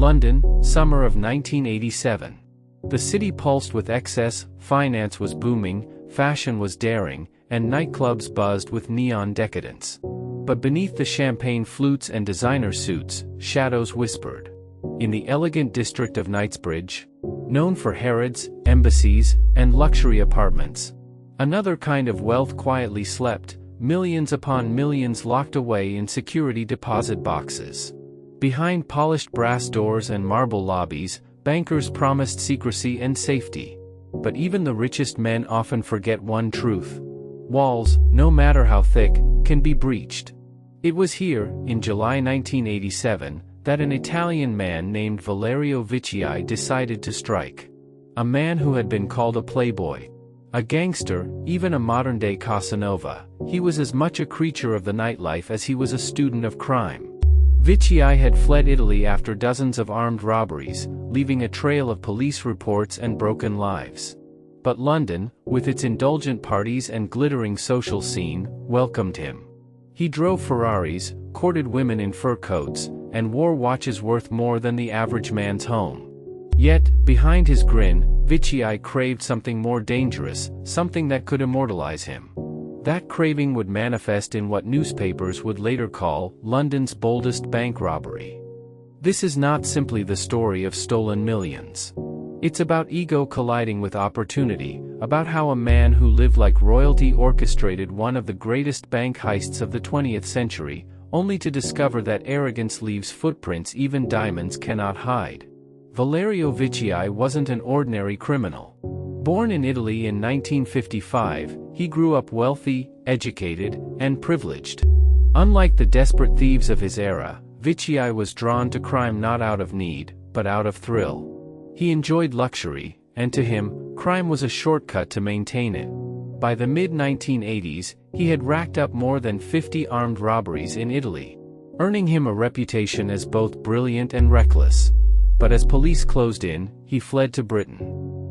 London, summer of 1987. The city pulsed with excess, finance was booming, fashion was daring, and nightclubs buzzed with neon decadence. But beneath the champagne flutes and designer suits, shadows whispered. In the elegant district of Knightsbridge, known for Harrods, embassies, and luxury apartments, another kind of wealth quietly slept, millions upon millions locked away in security deposit boxes. Behind polished brass doors and marble lobbies, bankers promised secrecy and safety. But even the richest men often forget one truth. Walls, no matter how thick, can be breached. It was here, in July 1987, that an Italian man named Valerio Viccei decided to strike. A man who had been called a playboy, a gangster, even a modern-day Casanova, he was as much a creature of the nightlife as he was a student of crime. Viccei had fled Italy after dozens of armed robberies, leaving a trail of police reports and broken lives. But London, with its indulgent parties and glittering social scene, welcomed him. He drove Ferraris, courted women in fur coats, and wore watches worth more than the average man's home. Yet, behind his grin, Viccei craved something more dangerous, something that could immortalize him. That craving would manifest in what newspapers would later call London's boldest bank robbery. This is not simply the story of stolen millions. It's about ego colliding with opportunity, about how a man who lived like royalty orchestrated one of the greatest bank heists of the 20th century, only to discover that arrogance leaves footprints even diamonds cannot hide. Valerio Viccei wasn't an ordinary criminal. Born in Italy in 1955, he grew up wealthy, educated, and privileged. Unlike the desperate thieves of his era, Viccei was drawn to crime not out of need, but out of thrill. He enjoyed luxury, and to him, crime was a shortcut to maintain it. By the mid-1980s, he had racked up more than 50 armed robberies in Italy, earning him a reputation as both brilliant and reckless. But as police closed in, he fled to Britain.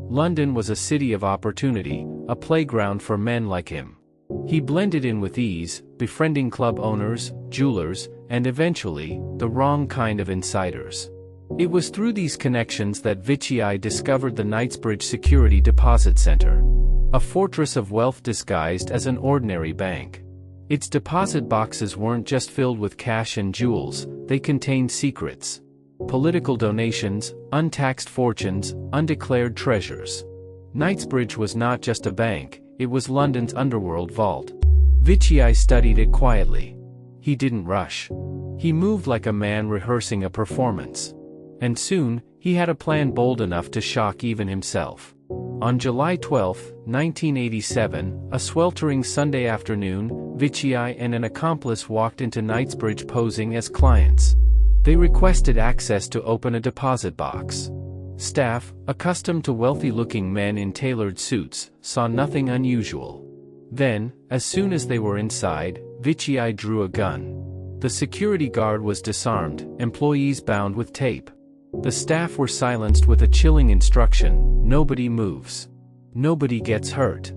London was a city of opportunity, a playground for men like him. He blended in with ease, befriending club owners, jewelers, and eventually, the wrong kind of insiders. It was through these connections that Viccei discovered the Knightsbridge Security Deposit Center, a fortress of wealth disguised as an ordinary bank. Its deposit boxes weren't just filled with cash and jewels, they contained secrets. Political donations, untaxed fortunes, undeclared treasures. Knightsbridge was not just a bank, it was London's underworld vault. Viccei studied it quietly. He didn't rush. He moved like a man rehearsing a performance. And soon, he had a plan bold enough to shock even himself. On July 12, 1987, a sweltering Sunday afternoon, Viccei and an accomplice walked into Knightsbridge posing as clients. They requested access to open a deposit box. Staff, accustomed to wealthy-looking men in tailored suits, saw nothing unusual. Then, as soon as they were inside, Viccei drew a gun. The security guard was disarmed, employees bound with tape. The staff were silenced with a chilling instruction: nobody moves. Nobody gets hurt.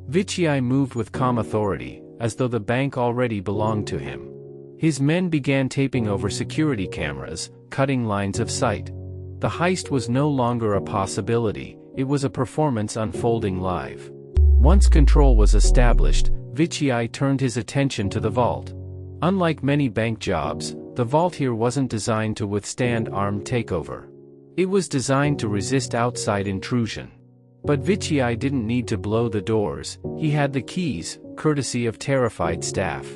Viccei moved with calm authority, as though the bank already belonged to him. His men began taping over security cameras, cutting lines of sight. The heist was no longer a possibility, it was a performance unfolding live. Once control was established, Viccei turned his attention to the vault. Unlike many bank jobs, the vault here wasn't designed to withstand armed takeover. It was designed to resist outside intrusion. But Viccei didn't need to blow the doors, he had the keys, courtesy of terrified staff.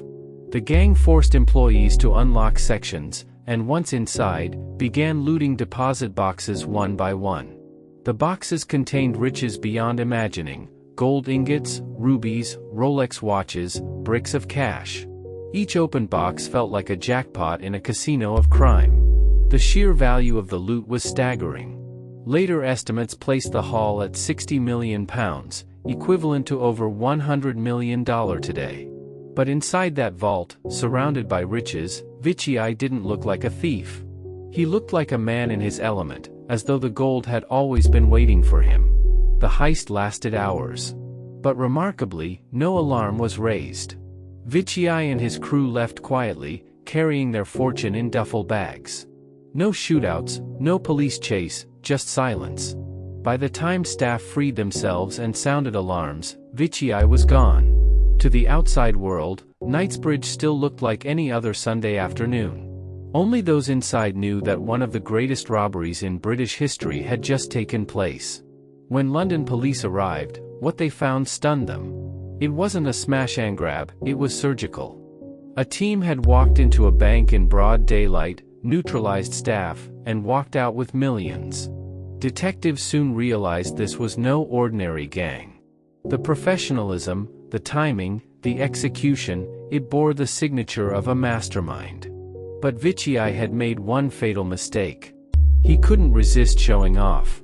The gang forced employees to unlock sections, and once inside, began looting deposit boxes one by one. The boxes contained riches beyond imagining: gold ingots, rubies, Rolex watches, bricks of cash. Each open box felt like a jackpot in a casino of crime. The sheer value of the loot was staggering. Later estimates placed the haul at £60 million, equivalent to over $100 million today. But inside that vault, surrounded by riches, Viccei didn't look like a thief. He looked like a man in his element, as though the gold had always been waiting for him. The heist lasted hours. But remarkably, no alarm was raised. Viccei and his crew left quietly, carrying their fortune in duffel bags. No shootouts, no police chase, just silence. By the time staff freed themselves and sounded alarms, Viccei was gone. To the outside world, Knightsbridge still looked like any other Sunday afternoon. Only those inside knew that one of the greatest robberies in British history had just taken place. When London police arrived, what they found stunned them. It wasn't a smash and grab, it was surgical. A team had walked into a bank in broad daylight, neutralized staff, and walked out with millions. Detectives soon realized this was no ordinary gang. The professionalism, the timing, the execution, it bore the signature of a mastermind. But Viccei had made one fatal mistake. He couldn't resist showing off.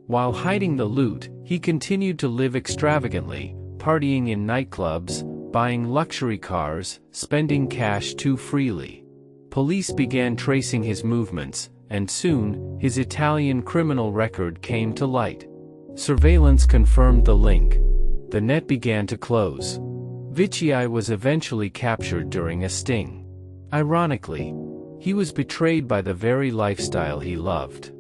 While hiding the loot, he continued to live extravagantly, partying in nightclubs, buying luxury cars, spending cash too freely. Police began tracing his movements, and soon, his Italian criminal record came to light. Surveillance confirmed the link. The net began to close. Viccei was eventually captured during a sting. Ironically, he was betrayed by the very lifestyle he loved.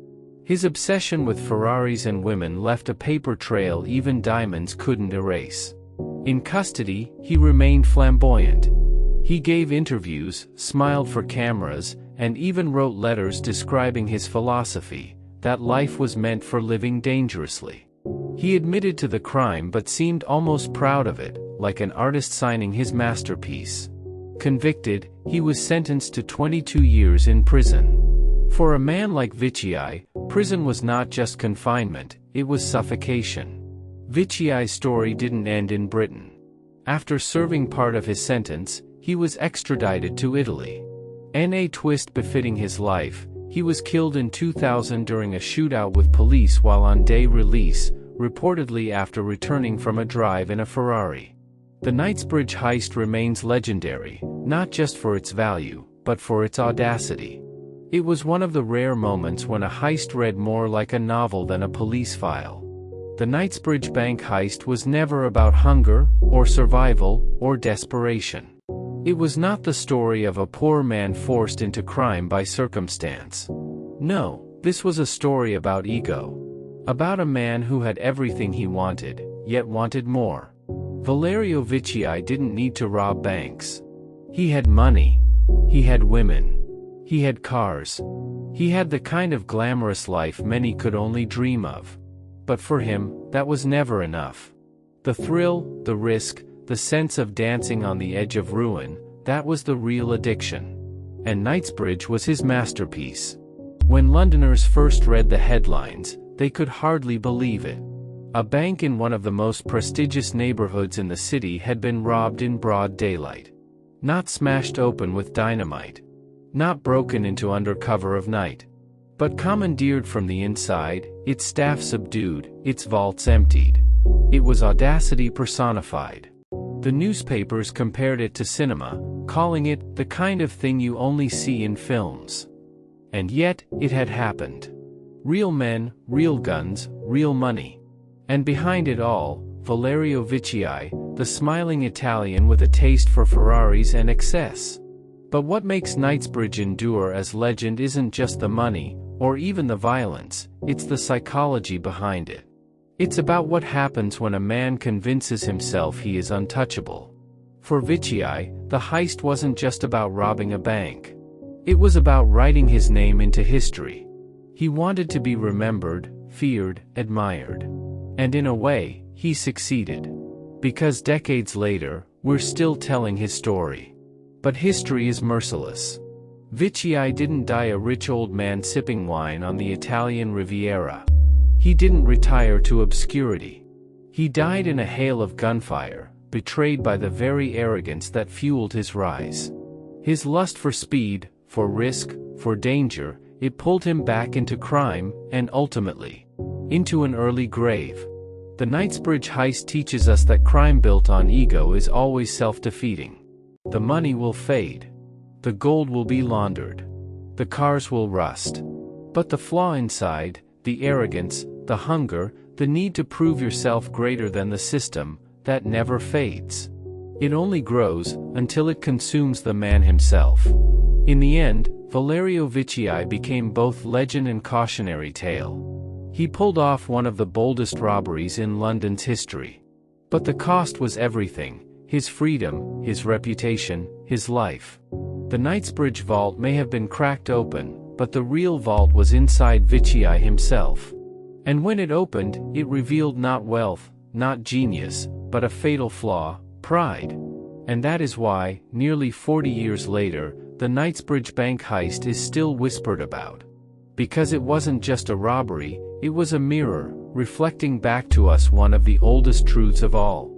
His obsession with Ferraris and women left a paper trail even diamonds couldn't erase. In custody, he remained flamboyant. He gave interviews, smiled for cameras, and even wrote letters describing his philosophy, that life was meant for living dangerously. He admitted to the crime but seemed almost proud of it, like an artist signing his masterpiece. Convicted, he was sentenced to 22 years in prison. For a man like Viccei, prison was not just confinement, it was suffocation. Viccei's story didn't end in Britain. After serving part of his sentence, he was extradited to Italy. In a twist befitting his life, he was killed in 2000 during a shootout with police while on day release, reportedly after returning from a drive in a Ferrari. The Knightsbridge heist remains legendary, not just for its value, but for its audacity. It was one of the rare moments when a heist read more like a novel than a police file. The Knightsbridge bank heist was never about hunger, or survival, or desperation. It was not the story of a poor man forced into crime by circumstance. No, this was a story about ego. About a man who had everything he wanted, yet wanted more. Valerio Viccei didn't need to rob banks. He had money. He had women. He had cars. He had the kind of glamorous life many could only dream of. But for him, that was never enough. The thrill, the risk, the sense of dancing on the edge of ruin, that was the real addiction. And Knightsbridge was his masterpiece. When Londoners first read the headlines, they could hardly believe it. A bank in one of the most prestigious neighborhoods in the city had been robbed in broad daylight. Not smashed open with dynamite. Not broken into under cover of night. But commandeered from the inside, its staff subdued, its vaults emptied. It was audacity personified. The newspapers compared it to cinema, calling it the kind of thing you only see in films. And yet, it had happened. Real men, real guns, real money. And behind it all, Valerio Viccei, the smiling Italian with a taste for Ferraris and excess. But what makes Knightsbridge endure as legend isn't just the money, or even the violence, it's the psychology behind it. It's about what happens when a man convinces himself he is untouchable. For Viccei, the heist wasn't just about robbing a bank. It was about writing his name into history. He wanted to be remembered, feared, admired. And in a way, he succeeded. Because decades later, we're still telling his story. But history is merciless. Viccei didn't die a rich old man sipping wine on the Italian Riviera. He didn't retire to obscurity. He died in a hail of gunfire, betrayed by the very arrogance that fueled his rise. His lust for speed, for risk, for danger, it pulled him back into crime, and ultimately, into an early grave. The Knightsbridge heist teaches us that crime built on ego is always self-defeating. The money will fade. The gold will be laundered. The cars will rust. But the flaw inside, the arrogance, the hunger, the need to prove yourself greater than the system, that never fades. It only grows, until it consumes the man himself. In the end, Valerio Viccei became both legend and cautionary tale. He pulled off one of the boldest robberies in London's history. But the cost was everything: his freedom, his reputation, his life. The Knightsbridge vault may have been cracked open, but the real vault was inside Viccei himself. And when it opened, it revealed not wealth, not genius, but a fatal flaw: pride. And that is why, nearly 40 years later, the Knightsbridge bank heist is still whispered about. Because it wasn't just a robbery, it was a mirror, reflecting back to us one of the oldest truths of all.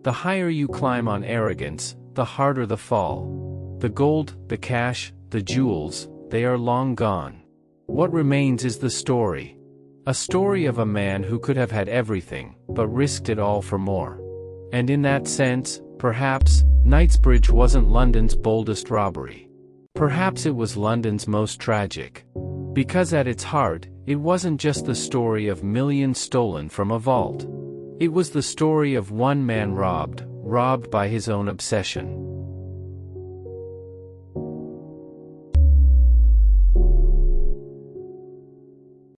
The higher you climb on arrogance, the harder the fall. The gold, the cash, the jewels, they are long gone. What remains is the story. A story of a man who could have had everything, but risked it all for more. And in that sense, perhaps, Knightsbridge wasn't London's boldest robbery. Perhaps it was London's most tragic. Because at its heart, it wasn't just the story of millions stolen from a vault. It was the story of one man robbed by his own obsession.